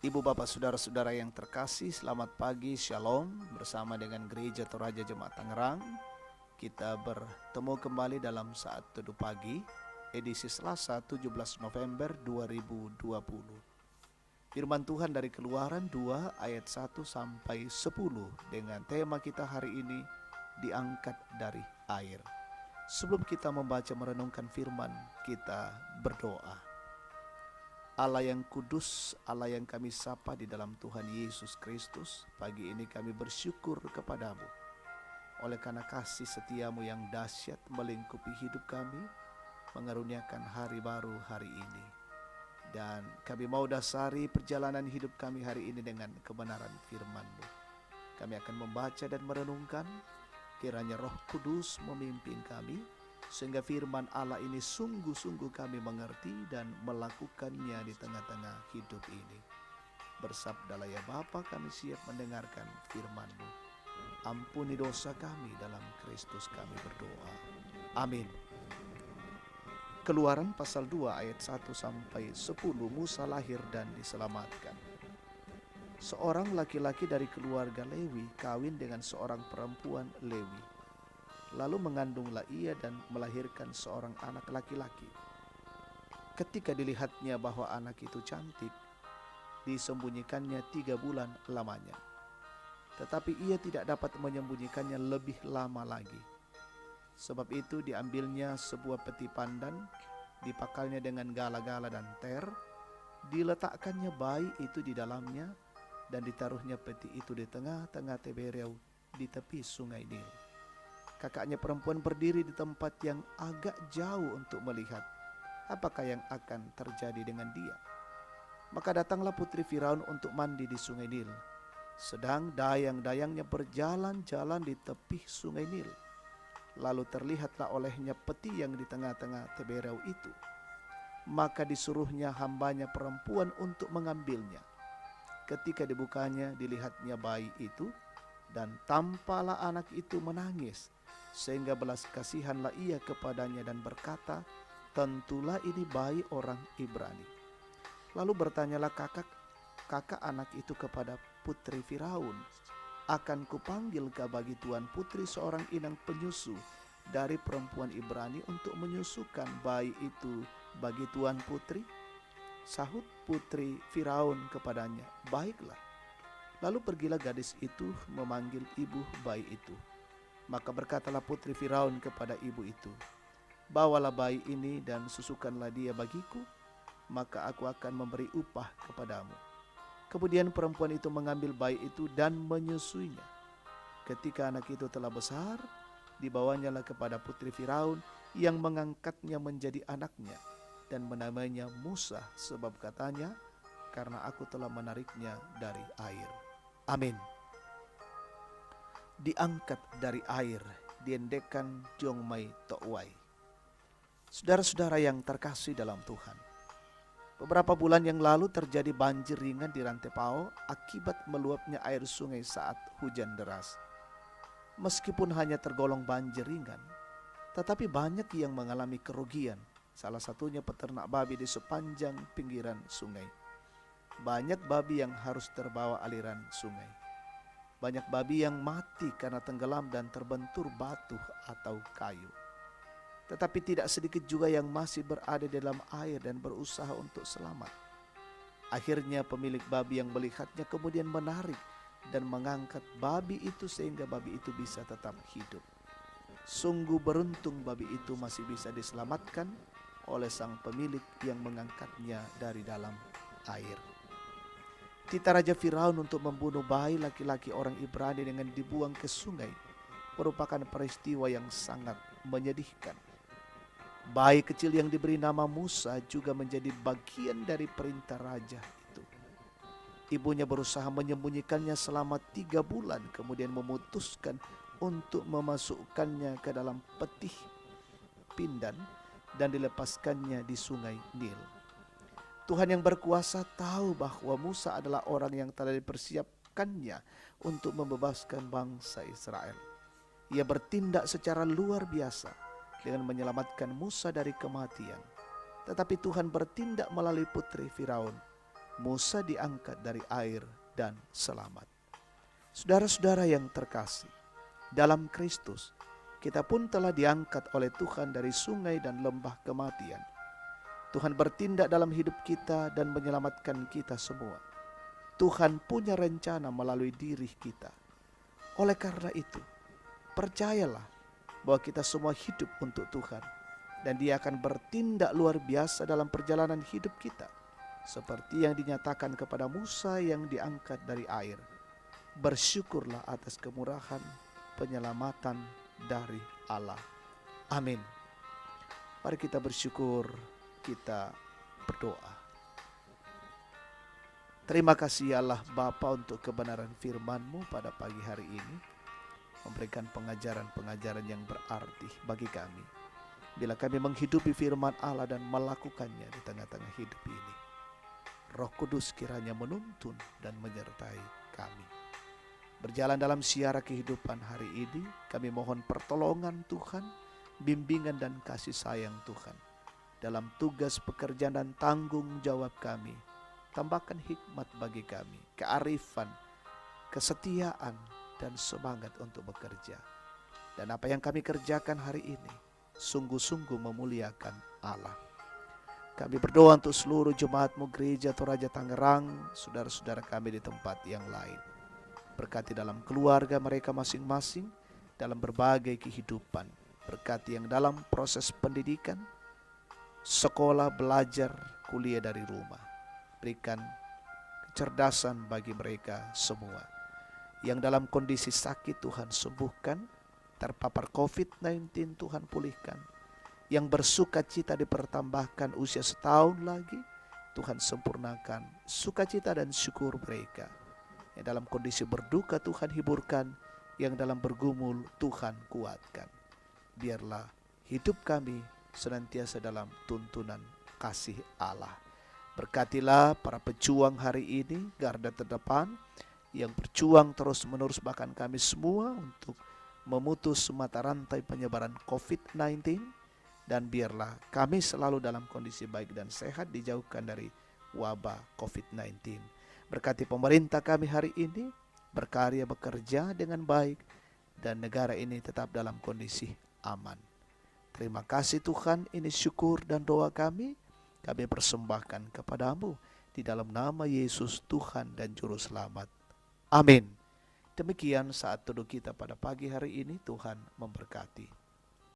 Ibu bapak saudara-saudara yang terkasih, selamat pagi, shalom. Bersama dengan Gereja Toraja Jemaat Tangerang, kita bertemu kembali dalam saat teduh pagi, edisi Selasa 17 November 2020. Firman Tuhan dari Keluaran 2 ayat 1 sampai 10 dengan tema kita hari ini, diangkat dari air. Sebelum kita membaca merenungkan firman, kita berdoa. Allah yang kudus, Allah yang kami sapa di dalam Tuhan Yesus Kristus, pagi ini kami bersyukur kepadamu oleh karena kasih setiamu yang dahsyat melingkupi hidup kami, mengaruniakan hari baru hari ini. Dan kami mau dasari perjalanan hidup kami hari ini dengan kebenaran firman-Mu. Kami akan membaca dan merenungkan, kiranya Roh Kudus memimpin kami, sehingga firman Allah ini sungguh-sungguh kami mengerti dan melakukannya di tengah-tengah hidup ini. Bersabdalah ya Bapa, kami siap mendengarkan firman-Mu. Ampuni dosa kami, dalam Kristus kami berdoa. Amin. Keluaran pasal 2 ayat 1 sampai 10, Musa lahir dan diselamatkan. Seorang laki-laki dari keluarga Lewi kawin dengan seorang perempuan Lewi. Lalu mengandunglah ia dan melahirkan seorang anak laki-laki. Ketika dilihatnya bahwa anak itu cantik, disembunyikannya 3 bulan lamanya. Tetapi ia tidak dapat menyembunyikannya lebih lama lagi. Sebab itu diambilnya sebuah peti pandan, dipakalnya dengan gala-gala dan ter, diletakkannya bayi itu di dalamnya, dan ditaruhnya peti itu di tengah-tengah Tibereus di tepi sungai Nil. Kakaknya perempuan berdiri di tempat yang agak jauh untuk melihat apakah yang akan terjadi dengan dia. Maka datanglah putri Firaun untuk mandi di sungai Nil, sedang dayang-dayangnya berjalan-jalan di tepi sungai Nil. Lalu terlihatlah olehnya peti yang di tengah-tengah Tibereus itu. Maka disuruhnya hambanya perempuan untuk mengambilnya. Ketika dibukanya, dilihatnya bayi itu, dan tampaklah anak itu menangis. Sehingga belas kasihanlah ia kepadanya dan berkata, tentulah ini bayi orang Ibrani. Lalu bertanyalah kakak anak itu kepada putri Firaun, akan kupanggilkah bagi tuan putri seorang inang penyusu dari perempuan Ibrani untuk menyusukan bayi itu bagi tuan putri? Sahut putri Firaun kepadanya, baiklah. Lalu pergilah gadis itu memanggil ibu bayi itu. Maka berkatalah putri Firaun kepada ibu itu, bawalah bayi ini dan susukanlah dia bagiku, maka aku akan memberi upah kepadamu. Kemudian perempuan itu mengambil bayi itu dan menyusuinya. Ketika anak itu telah besar, dibawanyalah kepada putri Firaun yang mengangkatnya menjadi anaknya dan menamainya Musa, sebab katanya, karena aku telah menariknya dari air. Amin. Diangkat dari air, diendekan Jongmai Tokwai. Saudara-saudara yang terkasih dalam Tuhan, beberapa bulan yang lalu terjadi banjir ringan di Rantepao akibat meluapnya air sungai saat hujan deras. Meskipun hanya tergolong banjir ringan, tetapi banyak yang mengalami kerugian, salah satunya peternak babi di sepanjang pinggiran sungai. Banyak babi yang harus terbawa aliran sungai. Banyak babi yang mati karena tenggelam dan terbentur batu atau kayu. Tetapi tidak sedikit juga yang masih berada dalam air dan berusaha untuk selamat. Akhirnya pemilik babi yang melihatnya kemudian menarik dan mengangkat babi itu sehingga babi itu bisa tetap hidup. Sungguh beruntung babi itu masih bisa diselamatkan oleh sang pemilik yang mengangkatnya dari dalam air. Tita Raja Firaun untuk membunuh bayi laki-laki orang Ibrani dengan dibuang ke sungai merupakan peristiwa yang sangat menyedihkan. Bayi kecil yang diberi nama Musa juga menjadi bagian dari perintah raja itu. Ibunya berusaha menyembunyikannya selama 3 bulan, kemudian memutuskan untuk memasukkannya ke dalam peti pindan dan dilepaskannya di sungai Nil. Tuhan yang berkuasa tahu bahwa Musa adalah orang yang telah dipersiapkannya untuk membebaskan bangsa Israel. Ia bertindak secara luar biasa dengan menyelamatkan Musa dari kematian. Tetapi Tuhan bertindak melalui putri Firaun Musa diangkat dari air dan selamat. Saudara-saudara yang terkasih, dalam Kristus kita pun telah diangkat oleh Tuhan dari sungai dan lembah kematian. Tuhan bertindak dalam hidup kita dan menyelamatkan kita semua. Tuhan punya rencana melalui diri kita. Oleh karena itu, percayalah bahwa kita semua hidup untuk Tuhan, dan Dia akan bertindak luar biasa dalam perjalanan hidup kita, seperti yang dinyatakan kepada Musa yang diangkat dari air. Bersyukurlah atas kemurahan penyelamatan dari Allah. Amin. Mari kita bersyukur, kita berdoa. Terima kasih ya Allah Bapa untuk kebenaran firman-Mu pada pagi hari ini, memberikan pengajaran-pengajaran yang berarti bagi kami. Bila kami menghidupi firman Allah dan melakukannya di tengah-tengah hidup ini, Roh Kudus kiranya menuntun dan menyertai kami. Berjalan dalam siara kehidupan hari ini, kami mohon pertolongan Tuhan, bimbingan dan kasih sayang Tuhan. Dalam tugas pekerjaan dan tanggung jawab kami, tambahkan hikmat bagi kami, kearifan, kesetiaan, dan semangat untuk bekerja. Dan apa yang kami kerjakan hari ini, sungguh-sungguh memuliakan Allah. Kami berdoa untuk seluruh jemaat-Mu Gereja Toraja Tangerang, saudara-saudara kami di tempat yang lain. Berkati dalam keluarga mereka masing-masing, dalam berbagai kehidupan. Berkati yang dalam proses pendidikan, sekolah, belajar, kuliah dari rumah. Berikan kecerdasan bagi mereka semua. Yang dalam kondisi sakit Tuhan sembuhkan, terpapar COVID-19 Tuhan pulihkan. Yang bersuka cita dipertambahkan usia setahun lagi, Tuhan sempurnakan sukacita dan syukur mereka. Yang dalam kondisi berduka Tuhan hiburkan, yang dalam bergumul Tuhan kuatkan. Biarlah hidup kami senantiasa dalam tuntunan kasih Allah. Berkatilah para pejuang hari ini, garda terdepan, yang berjuang terus menerus bahkan kami semua untuk memutus mata rantai penyebaran COVID-19. Dan biarlah kami selalu dalam kondisi baik dan sehat, dijauhkan dari wabah COVID-19. Berkati pemerintah kami hari ini, berkarya bekerja dengan baik, dan negara ini tetap dalam kondisi aman. Terima kasih Tuhan, ini syukur dan doa kami persembahkan kepadamu di dalam nama Yesus Tuhan dan Juru Selamat. Amin. Demikian saat teduh kita pada pagi hari ini, Tuhan memberkati.